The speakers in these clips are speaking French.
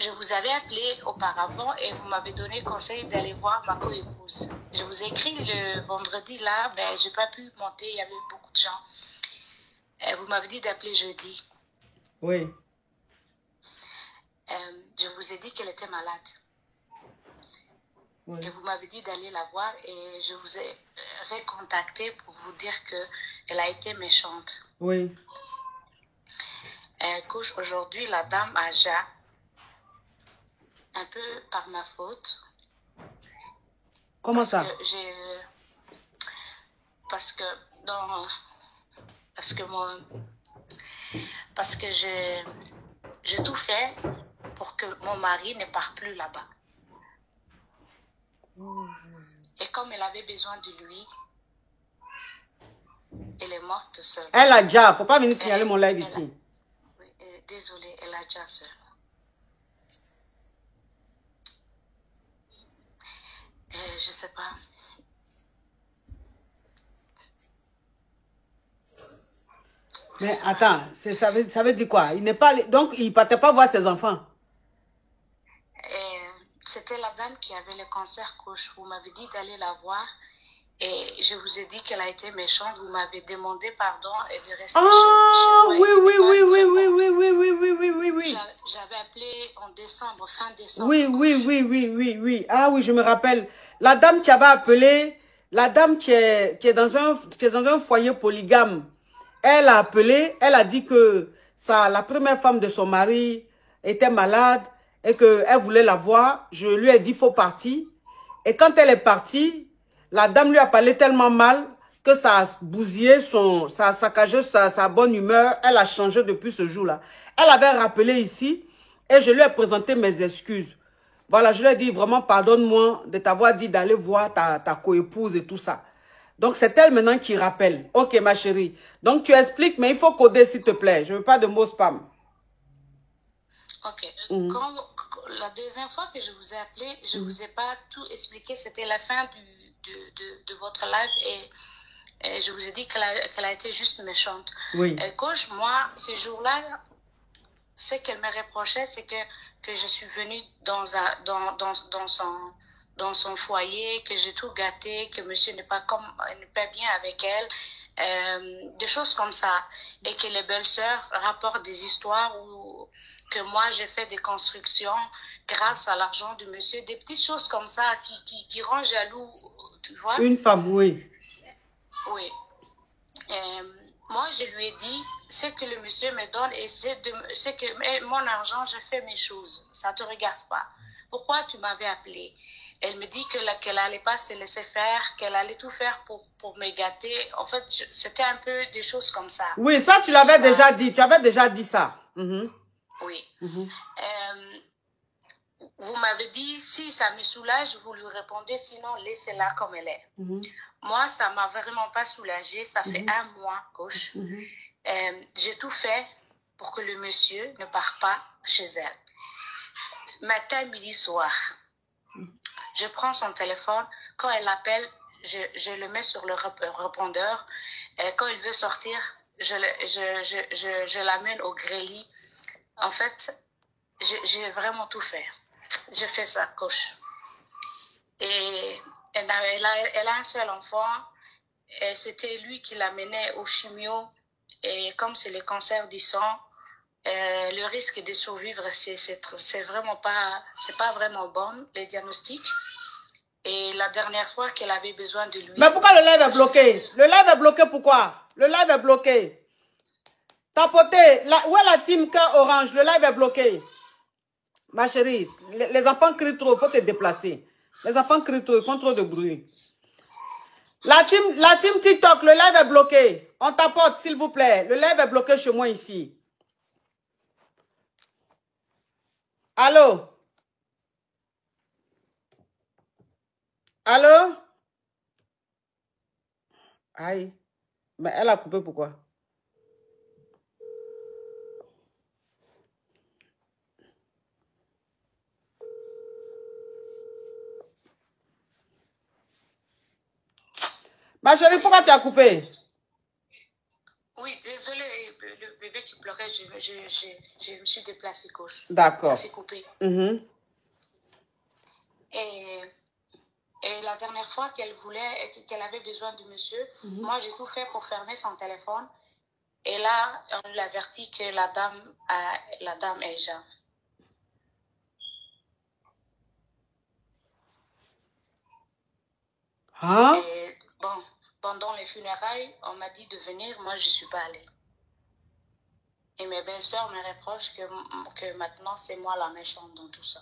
je vous avais appelé auparavant et vous m'avez donné conseil d'aller voir ma co-épouse. Je vous ai écrit le vendredi là, ben j'ai pas pu monter, il y avait beaucoup de gens. Vous m'avez dit d'appeler jeudi. Oui. Je vous ai dit qu'elle était malade. Oui. Et vous m'avez dit d'aller la voir et je vous ai recontacté pour vous dire qu'elle a été méchante. Oui. Couche, aujourd'hui, la dame Aja, un peu par ma faute. Comment ça? Parce que j'ai tout fait pour que mon mari ne parte plus là-bas. Et comme elle avait besoin de lui, elle est morte seule. Elle a déjà, faut pas venir signaler mon live ici. Oui, désolée, elle a déjà seule. Je sais pas. Mais attends, ça veut dire quoi? Il n'est pas, donc il ne partait pas voir ses enfants. C'était la dame qui avait le cancer couche. Vous m'avez dit d'aller la voir. Et je vous ai dit qu'elle a été méchante. Vous m'avez demandé pardon et de rester chez moi. Oui. J'avais appelé en décembre, fin décembre. Oui. Ah oui, je me rappelle. La dame qui avait appelé, la dame qui est dans un foyer polygame, elle a appelé, elle a dit que la première femme de son mari était malade et qu'elle voulait la voir. Je lui ai dit, il faut partir. Et quand elle est partie, la dame lui a parlé tellement mal que ça a bousillé ça a saccagé sa bonne humeur. Elle a changé depuis ce jour-là. Elle avait rappelé ici et je lui ai présenté mes excuses. Voilà, je lui ai dit vraiment pardonne-moi de t'avoir dit d'aller voir ta coépouse et tout ça. Donc c'est elle maintenant qui rappelle. Ok ma chérie. Donc tu expliques, mais il faut coder s'il te plaît. Je ne veux pas de mots spam. Ok. Quand la deuxième fois que je vous ai appelé, je ne vous ai pas tout expliqué. C'était la fin de votre live et je vous ai dit qu'elle a été juste méchante. Oui. Coach, moi, ce jour-là, ce qu'elle me reprochait, c'est que je suis venue dans son foyer, que j'ai tout gâté, que monsieur n'est pas bien avec elle, des choses comme ça. Et que les belles-sœurs rapportent des histoires où que moi j'ai fait des constructions grâce à l'argent du monsieur, des petites choses comme ça qui rendent jaloux, tu vois. Une femme, oui. Oui. Moi, je lui ai dit, ce que le monsieur me donne et c'est que mon argent, je fais mes choses. Ça ne te regarde pas. Pourquoi tu m'avais appelé? Elle me dit qu'elle n'allait pas se laisser faire, qu'elle allait tout faire pour me gâter. En fait, c'était un peu des choses comme ça. Oui, ça, tu l'avais déjà dit. Tu avais déjà dit ça. Oui. Vous m'avez dit, si ça me soulage, vous lui répondez, sinon laissez-la comme elle est. Moi, ça ne m'a vraiment pas soulagée. Ça fait un mois, coach. J'ai tout fait pour que le monsieur ne parte pas chez elle. Matin, midi, soir. Je prends son téléphone. Quand elle appelle, je le mets sur le répondeur. Quand il veut sortir, je l'amène au grille. En fait, j'ai vraiment tout fait. Je fais ça, coach. Et elle a un seul enfant. C'était lui qui l'amenait au chimio. Et comme c'est le cancer du sang, le risque de survivre, c'est vraiment pas, c'est pas vraiment bon, les diagnostics. Et la dernière fois qu'elle avait besoin de lui... Mais pourquoi le live est bloqué? Le live est bloqué pourquoi? Le live est bloqué. Tapotez. Où est la team Cœur Orange? Le live est bloqué. Ma chérie, les enfants crient trop, il faut te déplacer. Les enfants crient trop, ils font trop de bruit. La team TikTok, le live est bloqué. On tapote, s'il vous plaît. Le live est bloqué chez moi ici. Allô? Allô? Aïe. Mais elle a coupé pourquoi? Ma chérie, pourquoi tu as coupé? Oui, désolé, le bébé qui pleurait, je me suis déplacée gauche. D'accord. Ça s'est coupé. Et la dernière fois qu'elle avait besoin de monsieur, moi j'ai tout fait pour fermer son téléphone. Et là, on l'avertit que la dame est jeune. Hein? Et bon, pendant les funérailles, on m'a dit de venir, moi je ne suis pas allée. Et mes belles-sœurs me reprochent que maintenant c'est moi la méchante dans tout ça.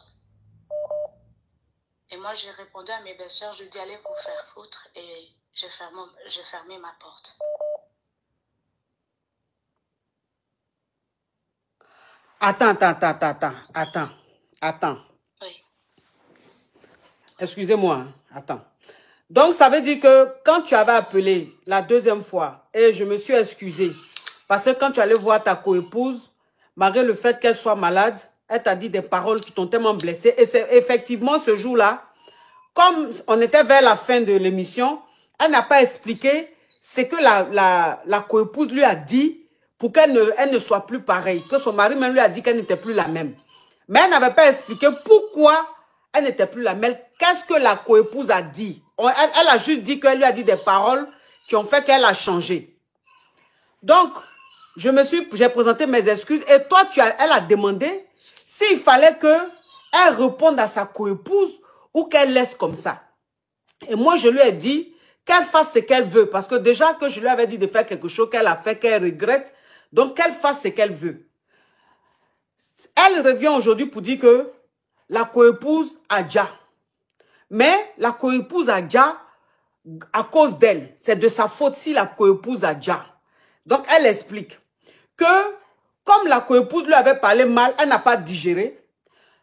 Et moi j'ai répondu à mes belles-sœurs, je dis allez vous faire foutre et j'ai fermé ma porte. Attends. Oui. Excusez-moi, hein. Attends. Donc, ça veut dire que quand tu avais appelé la deuxième fois, et je me suis excusée, parce que quand tu allais voir ta coépouse, malgré le fait qu'elle soit malade, elle t'a dit des paroles qui t'ont tellement blessée. Et c'est effectivement ce jour-là, comme on était vers la fin de l'émission, elle n'a pas expliqué ce que la coépouse lui a dit pour qu'elle ne soit plus pareille, que son mari même lui a dit qu'elle n'était plus la même. Mais elle n'avait pas expliqué pourquoi elle n'était plus la même. Qu'est-ce que la coépouse a dit? Elle a juste dit qu'elle lui a dit des paroles qui ont fait qu'elle a changé. Donc, j'ai présenté mes excuses et toi, elle a demandé s'il fallait qu'elle réponde à sa coépouse ou qu'elle laisse comme ça. Et moi, je lui ai dit qu'elle fasse ce qu'elle veut. Parce que déjà que je lui avais dit de faire quelque chose qu'elle a fait, qu'elle regrette. Donc, qu'elle fasse ce qu'elle veut. Elle revient aujourd'hui pour dire que la coépouse a déjà. Mais la coépouse a déjà, à cause d'elle, c'est de sa faute si la coépouse a déjà. Donc, elle explique que comme la coépouse lui avait parlé mal, elle n'a pas digéré.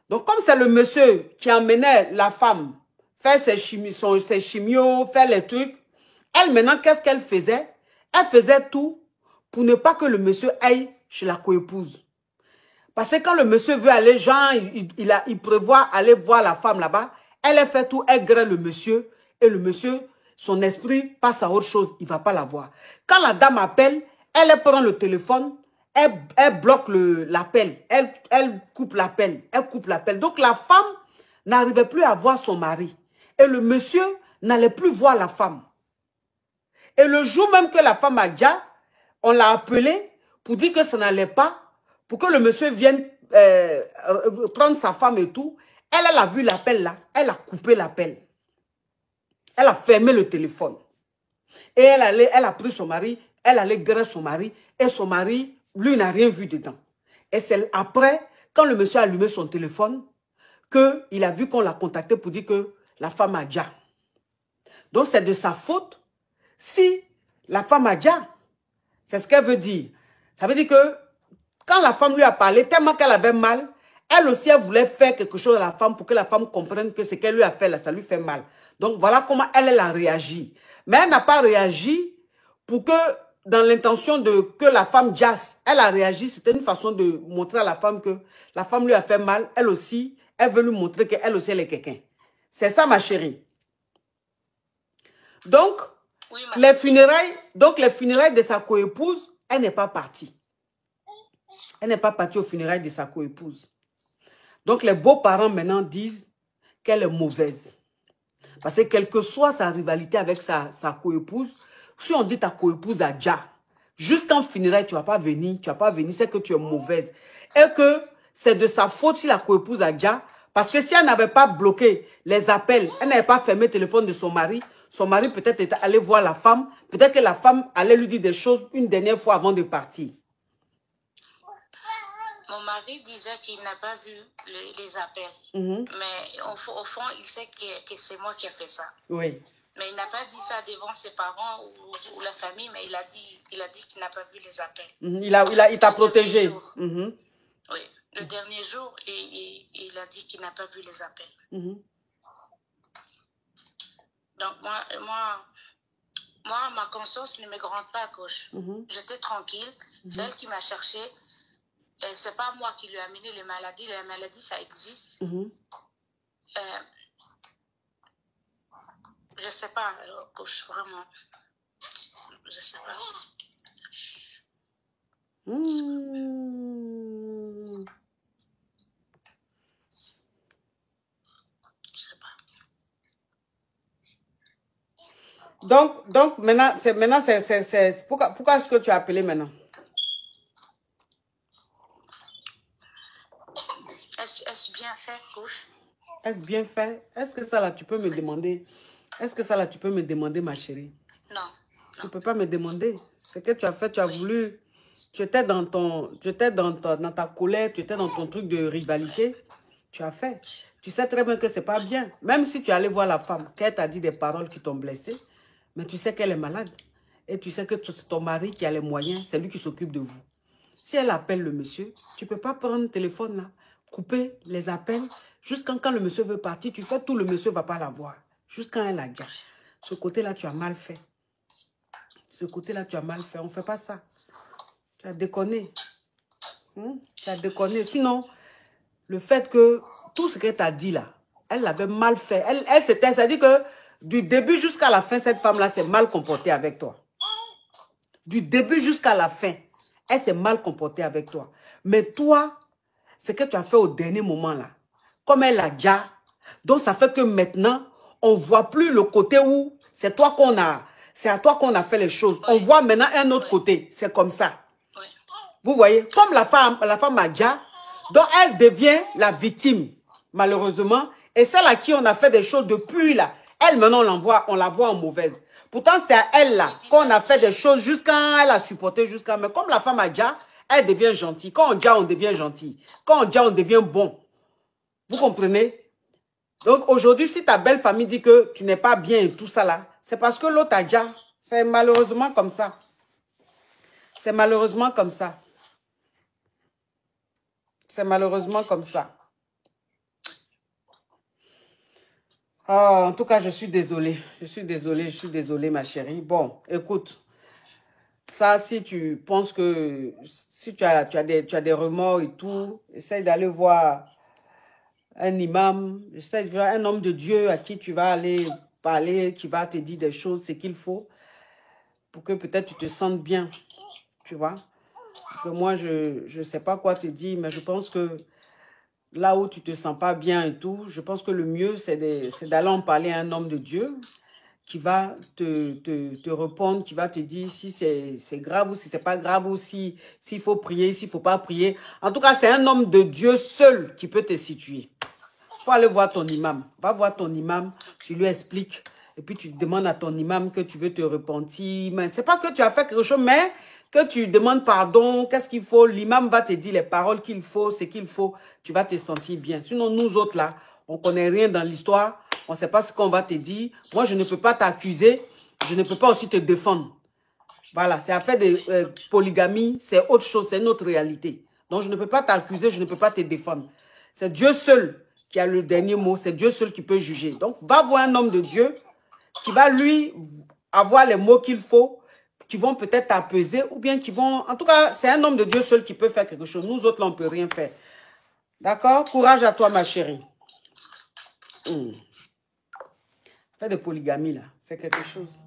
Donc, comme c'est le monsieur qui emmenait la femme faire ses chimios, faire les trucs, elle maintenant, qu'est-ce qu'elle faisait? Elle faisait tout pour ne pas que le monsieur aille chez la coépouse. Parce que quand le monsieur veut aller, genre, il prévoit aller voir la femme là-bas, elle fait tout, elle grêle le monsieur, et le monsieur, son esprit passe à autre chose, il ne va pas la voir. Quand la dame appelle, elle prend le téléphone, elle bloque l'appel, elle coupe l'appel, Donc la femme n'arrivait plus à voir son mari. Et le monsieur n'allait plus voir la femme. Et le jour même que la femme a déjà, on l'a appelé pour dire que ça n'allait pas, pour que le monsieur vienne prendre sa femme et tout. Elle a vu l'appel là, elle a coupé l'appel. Elle a fermé le téléphone. Et elle a pris son mari, elle allait griller son mari, et son mari, lui, n'a rien vu dedans. Et c'est après, quand le monsieur a allumé son téléphone, qu'il a vu qu'on l'a contacté pour dire que la femme a déjà. Donc c'est de sa faute si la femme a déjà. C'est ce qu'elle veut dire. Ça veut dire que quand la femme lui a parlé, tellement qu'elle avait mal, elle aussi, elle voulait faire quelque chose à la femme pour que la femme comprenne que ce qu'elle lui a fait là, ça lui fait mal. Donc voilà comment elle a réagi. Mais elle n'a pas réagi pour que, dans l'intention que la femme jasse, elle a réagi. C'était une façon de montrer à la femme que la femme lui a fait mal. Elle aussi, elle veut lui montrer qu'elle aussi, elle est quelqu'un. C'est ça, ma chérie. Donc, oui, les funérailles de sa coépouse, elle n'est pas partie. Elle n'est pas partie aux funérailles de sa coépouse. Donc, les beaux-parents maintenant disent qu'elle est mauvaise. Parce que quelle que soit sa rivalité avec sa coépouse, si on dit ta coépouse a déjà, jusqu'en funérailles, tu ne vas pas venir, c'est que tu es mauvaise. Et que c'est de sa faute si la coépouse a déjà, parce que si elle n'avait pas bloqué les appels, elle n'avait pas fermé le téléphone de son mari peut-être était allé voir la femme, peut-être que la femme allait lui dire des choses une dernière fois avant de partir. Mon mari disait qu'il n'a pas vu les appels. Mais au fond, il sait que c'est moi qui ai fait ça. Oui. Mais il n'a pas dit ça devant ses parents ou la famille, mais il a dit qu'il n'a pas vu les appels. Il t'a protégé. Oui. Le dernier jour, il a dit qu'il n'a pas vu les appels. Donc moi, ma conscience ne me gronde pas à gauche. J'étais tranquille. C'est elle qui m'a cherché. C'est pas moi qui lui ai amené les maladies. Les maladies, ça existe. Je sais pas, gauche, vraiment. Je sais pas. Donc maintenant, pourquoi est-ce que tu as appelé maintenant? Est-ce bien fait, Coach? Est-ce bien fait? Est-ce que ça là, tu peux me demander? Est-ce que ça là, tu peux me demander, ma chérie? Non. Tu ne peux pas me demander. Ce que tu as fait, tu as voulu... Tu étais dans ta colère, tu étais dans ton truc de rivalité. Tu as fait. Tu sais très bien que ce n'est pas bien. Même si tu allais voir la femme, qu'elle t'a dit des paroles qui t'ont blessé, mais tu sais qu'elle est malade. Et tu sais que c'est ton mari qui a les moyens, c'est lui qui s'occupe de vous. Si elle appelle le monsieur, tu ne peux pas prendre le téléphone là, couper les appels. Jusqu'à quand le monsieur veut partir, tu fais tout, le monsieur ne va pas la voir. Jusqu'à elle a gars. Ce côté-là, tu as mal fait. Ce côté-là, tu as mal fait. On ne fait pas ça. Tu as déconné. Tu as déconné. Sinon, le fait que tout ce qu'elle t'a dit là, elle l'avait mal fait. Elle s'était, c'est-à-dire que du début jusqu'à la fin, cette femme-là s'est mal comportée avec toi. Du début jusqu'à la fin, elle s'est mal comportée avec toi. Mais toi, ce que tu as fait au dernier moment là, comme elle a déjà, donc ça fait que maintenant, on ne voit plus le côté où c'est toi qu'on a, c'est à toi qu'on a fait les choses. On voit maintenant un autre côté. C'est comme ça. Vous voyez, comme la femme a déjà, donc elle devient la victime, malheureusement. Et celle à qui on a fait des choses depuis là, elle maintenant on la voit en mauvaise. Pourtant, c'est à elle là qu'on a fait des choses jusqu'à elle a supporté jusqu'à. Mais comme la femme a déjà, elle devient gentille. Quand on déjà, on devient gentil. Quand on déjà, on devient bon. Vous comprenez? Donc aujourd'hui, si ta belle famille dit que tu n'es pas bien et tout ça là, c'est parce que l'autre a déjà. C'est malheureusement comme ça. C'est malheureusement comme ça. C'est malheureusement comme ça. Oh, en tout cas, je suis désolée. Je suis désolée, ma chérie. Bon, écoute. Ça, si tu penses que... Si tu as des remords et tout, essaye d'aller voir un imam. Essaye de voir un homme de Dieu à qui tu vas aller parler, qui va te dire des choses, ce qu'il faut, pour que peut-être tu te sentes bien. Tu vois? Que moi, je ne sais pas quoi te dire, mais je pense que là où tu ne te sens pas bien et tout, je pense que le mieux, c'est d'aller en parler à un homme de Dieu qui va te répondre, qui va te dire si c'est grave ou si c'est pas grave ou s'il faut prier, s'il ne faut pas prier. En tout cas, c'est un homme de Dieu seul qui peut te situer. Il faut aller voir ton imam. Va voir ton imam, tu lui expliques. Et puis, tu demandes à ton imam que tu veux te repentir. Ce n'est pas que tu as fait quelque chose, mais que tu demandes pardon, qu'est-ce qu'il faut. L'imam va te dire les paroles qu'il faut, ce qu'il faut. Tu vas te sentir bien. Sinon, nous autres, là, on ne connaît rien dans l'histoire. On ne sait pas ce qu'on va te dire. Moi, je ne peux pas t'accuser. Je ne peux pas aussi te défendre. Voilà, c'est affaire de polygamie. C'est autre chose, c'est une autre réalité. Donc, je ne peux pas t'accuser, je ne peux pas te défendre. C'est Dieu seul qui a le dernier mot. C'est Dieu seul qui peut juger. Donc, va voir un homme de Dieu qui va, lui, avoir les mots qu'il faut, qui vont peut-être t'apaiser ou bien qui vont... En tout cas, c'est un homme de Dieu seul qui peut faire quelque chose. Nous autres, là, on ne peut rien faire. D'accord? Courage à toi, ma chérie. Faire de polygamie, là, c'est quelque chose.